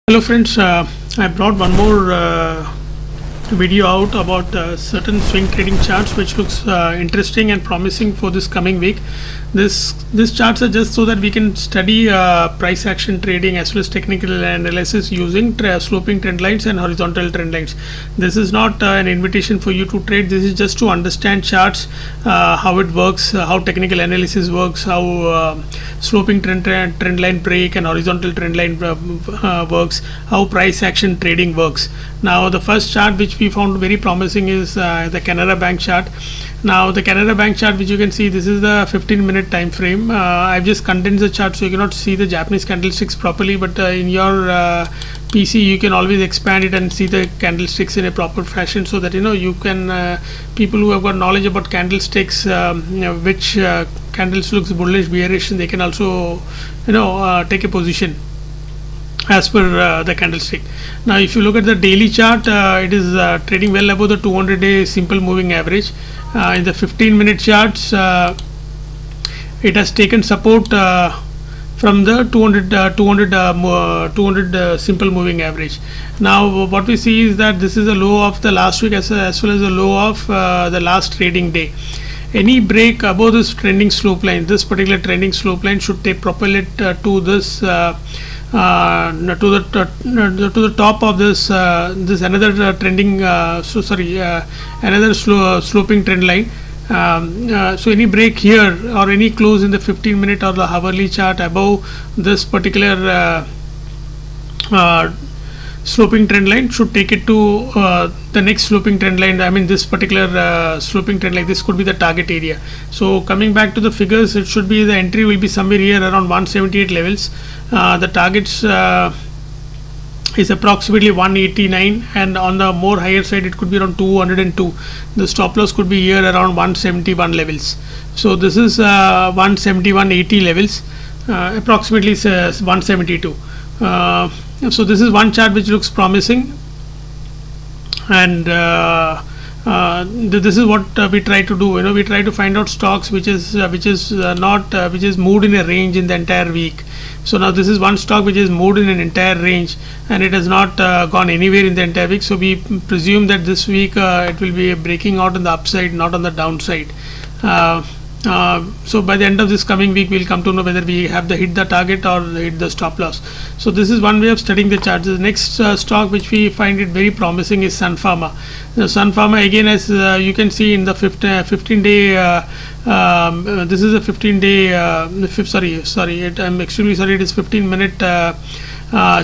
Hello friends, I brought one more video out about certain swing trading charts which looks interesting and promising for this coming week. These charts are just so that we can study price action trading as well as technical analysis using sloping trend lines and horizontal trend lines. This is not an invitation for you to trade. This is just to understand charts, how it works, how technical analysis works, how sloping trend line break and horizontal trend line works, how price action trading works. Now the first chart which we found very promising is the Canara Bank chart. Now the Canara Bank chart, which you can see, this is the 15-minute time frame. I've just condensed the chart so you cannot see the Japanese candlesticks properly, but in your PC you can always expand it and see the candlesticks in a proper fashion, so that you can people who have got knowledge about candlesticks, which candles looks bullish, bearish, they can also take a position as per the candlestick. Now if you look at the daily chart, it is trading well above the 200-day simple moving average. In the 15-minute charts, it has taken support from the 200 simple moving average. Now what we see is that this is a low of the last week as well as the low of the last trading day. Any break above this trending slope line, this particular trending slope line, should propel it to this to the top of this another trending another sloping trend line. So any break here or any close in the 15-minute or the hourly chart above this particular sloping trend line should take it to the next sloping trend line. I mean this particular sloping trend line, this could be the target area. So coming back to the figures, it should be the entry will be somewhere here around 178 levels. The targets is approximately 189, and on the more higher side it could be around 202. The stop loss could be here around 171 levels. So this is 171.80 levels, approximately 172. So this is one chart which looks promising, and this is what we try to do. We try to find out stocks which is moved in a range in the entire week. So now this is one stock which is moved in an entire range and it has not gone anywhere in the entire week. So we presume that this week it will be breaking out on the upside, not on the downside. So by the end of this coming week, we'll come to know whether we have hit the target or hit the stop loss. So this is one way of studying the charts. The next stock which we find it very promising is Sun Pharma. Sun Pharma, again, as you can see in the 15-day, this is a 15-day, I'm extremely sorry, it is 15-minute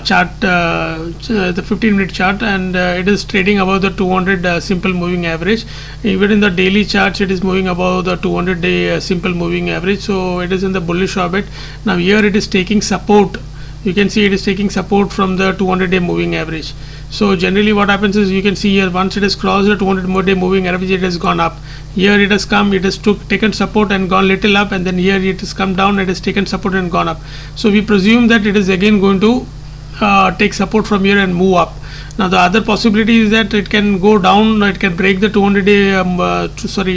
chart, the 15-minute chart, and it is trading above the 200 simple moving average. Even in the daily charts, it is moving above the 200-day simple moving average, so it is in the bullish orbit. Now here it is taking support. You can see it is taking support from the 200-day moving average. So generally what happens is, you can see here, once it has crossed the 200-day moving average, it has gone up. Here it has come, it has taken support and gone little up, and then here it has come down, it has taken support and gone up. So we presume that it is again going to take support from here and move up. Now the other possibility is that it can go down, it can break the 200-day, in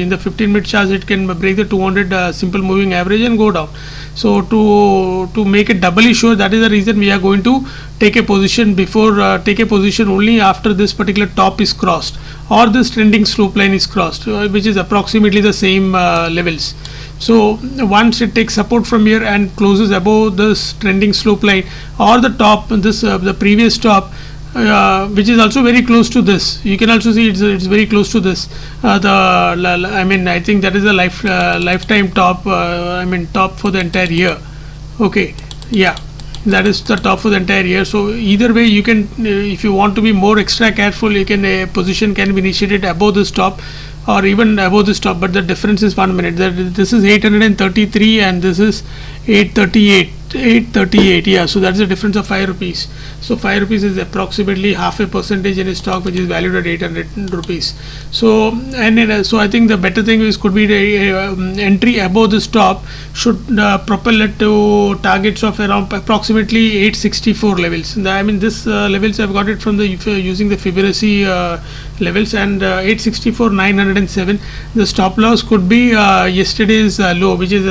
the 15-minute chart, it can break the 200 simple moving average and go down. So to make it doubly sure, that is the reason we are going to take a position take a position only after this particular top is crossed or this trending slope line is crossed, which is approximately the same levels. So once it takes support from here and closes above this trending slope line or the top, the previous top, which is also very close to this, you can also see it's very close to this. I think that is a lifetime top. Top for the entire year. Okay, yeah, that is the top for the entire year. So either way, you can, if you want to be more extra careful, you can a position can be initiated above this top or even above this top, but the difference is 1 minute. This is 833 and this is 838. Yeah, so that's the difference of 5 rupees. So 5 rupees is approximately half a percentage in a stock which is valued at 800 rupees. So so I think the better thing is could be the entry above this top should propel it to targets of around approximately 864 levels. This levels I've got it from using the Fibonacci levels, and 864, 907. The stop loss could be yesterday's low, which is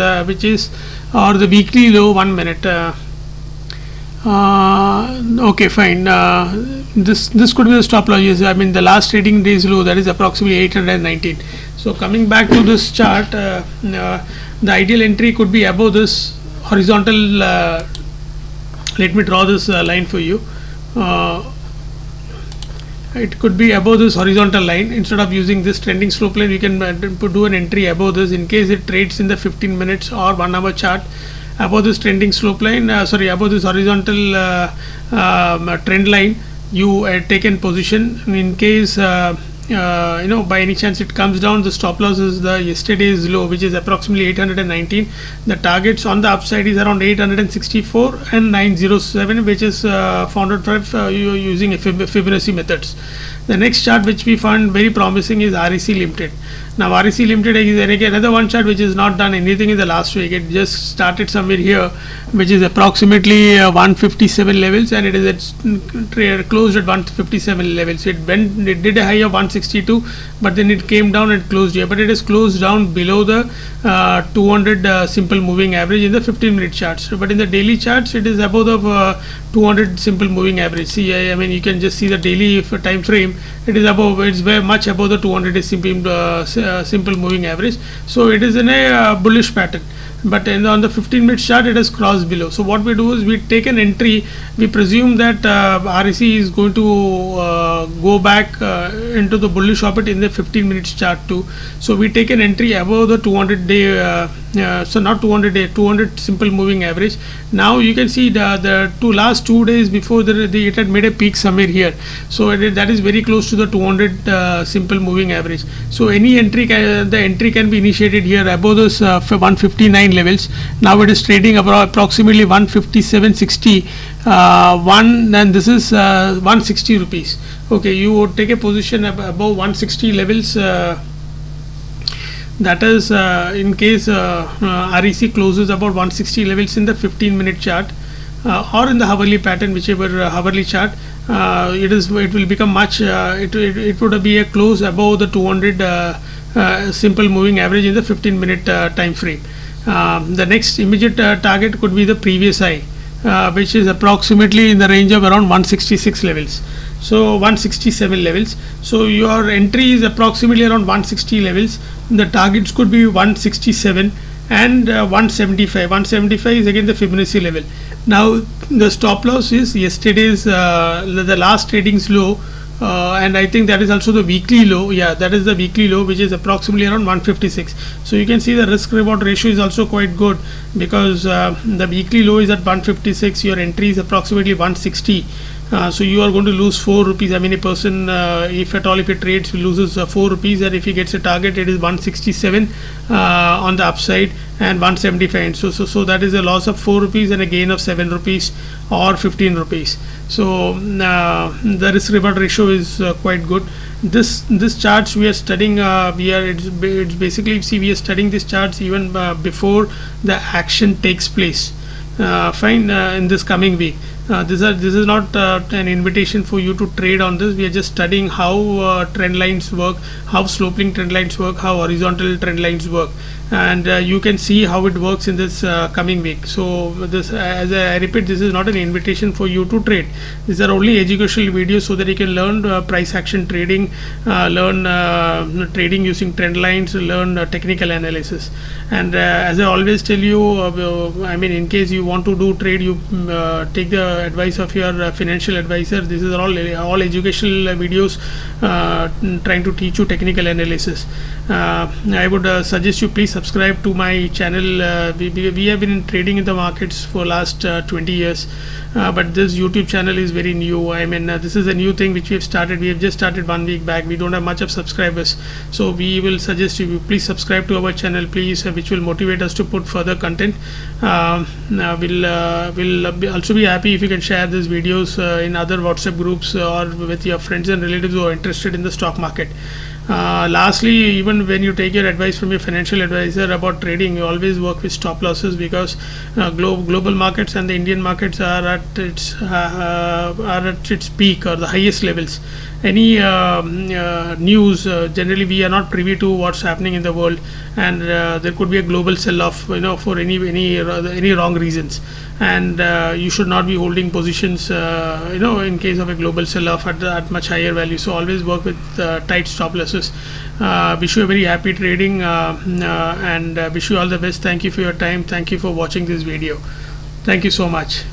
or the weekly low 1 minute. Okay, fine. This could be the stop loss. Yes, I mean the last trading days low, that is approximately 819. So coming back to this chart, the ideal entry could be above this horizontal. Let me draw this line for you. It could be above this horizontal line. Instead of using this trending slope line, you can do an entry above this in case it trades in the 15 minutes or 1 hour chart above this trending slope line, above this horizontal trend line. You take in position in case by any chance it comes down. The stop loss is the yesterday's low, which is approximately 819. The targets on the upside is around 864 and 907, which is found out using Fibonacci methods. The next chart which we found very promising is REC Limited. Now REC Limited is again another one chart which has not done anything in the last week. It just started somewhere here, which is approximately 157 levels, and it is closed at 157 levels. It did a high of 162, but then it came down and closed here. But it is closed down below the 200 simple moving average in the 15-minute charts. But in the daily charts, it is above the 200 simple moving average. See, I mean you can just see the daily time frame. It is above. It's very much above the 200 simple moving average. So it is in a bullish pattern. But on the 15-minute chart, it has crossed below. So what we do is we take an entry. We presume that REC is going to go back into the bullish orbit in the 15-minute chart too. So we take an entry above the 200-day. So not 200-day, 200 simple moving average. Now you can see the last 2 days before it had made a peak somewhere here. So that is very close to the 200 simple moving average. So any entry, the entry can be initiated here above this 159 levels. Now it is trading about approximately 157.60. And this is 160 rupees. Okay, you would take a position above 160 levels. That is in case REC closes about 160 levels in the 15-minute chart or in the hourly pattern, whichever hourly chart. It will become much. It would be a close above the 200 simple moving average in the 15-minute time frame. The next immediate target could be the previous high, which is approximately in the range of around 166 levels. So 167 levels. So your entry is approximately around 160 levels. The targets could be 167 and 175. 175 is again the Fibonacci level. Now the stop loss is yesterday's the last trading's low. And I think that is also the weekly low. Yeah, that is the weekly low, which is approximately around 156. So you can see the risk reward ratio is also quite good, because the weekly low is at 156. Your entry is approximately 160. So you are going to lose 4 rupees. I mean, a person, if at all, if he trades, loses 4 rupees, and if he gets a target, it is 167 on the upside and 175. So that is a loss of 4 rupees and a gain of 7 rupees or 15 rupees. So the risk reward ratio is quite good. This charts we are studying. It's basically, see, we are studying these charts even before the action takes place. In this coming week. This is not an invitation for you to trade on this. We are just studying how trend lines work, how sloping trend lines work, how horizontal trend lines work, and you can see how it works in this coming week. So this, as I repeat, this is not an invitation for you to trade. These are only educational videos so that you can learn price action trading, learn trading using trend lines, learn technical analysis. And as I always tell you, I mean, in case you want to do trade, you take the advice of your financial advisor. This is all educational videos trying to teach you technical analysis. I would suggest you please subscribe to my channel. We have been trading in the markets for last 20 years, but this YouTube channel is very new. I mean, this is a new thing which we have started. We have just started 1 week back. We don't have much of subscribers, so we will suggest you please subscribe to our channel, please, which will motivate us to put further content. We'll also be happy if you can share these videos in other WhatsApp groups or with your friends and relatives who are interested in the stock market. Lastly, even when you take your advice from your financial advisor about trading, you always work with stop losses, because global markets and the Indian markets are at its peak or the highest levels, any news. Generally, we are not privy to what's happening in the world, and there could be a global sell-off, for any wrong reasons, and you should not be holding positions, in case of a global sell-off at much higher value. So always work with tight stop losses. Wish you a very happy trading, and wish you all the best. Thank you for your time. Thank you for watching this video. Thank you so much.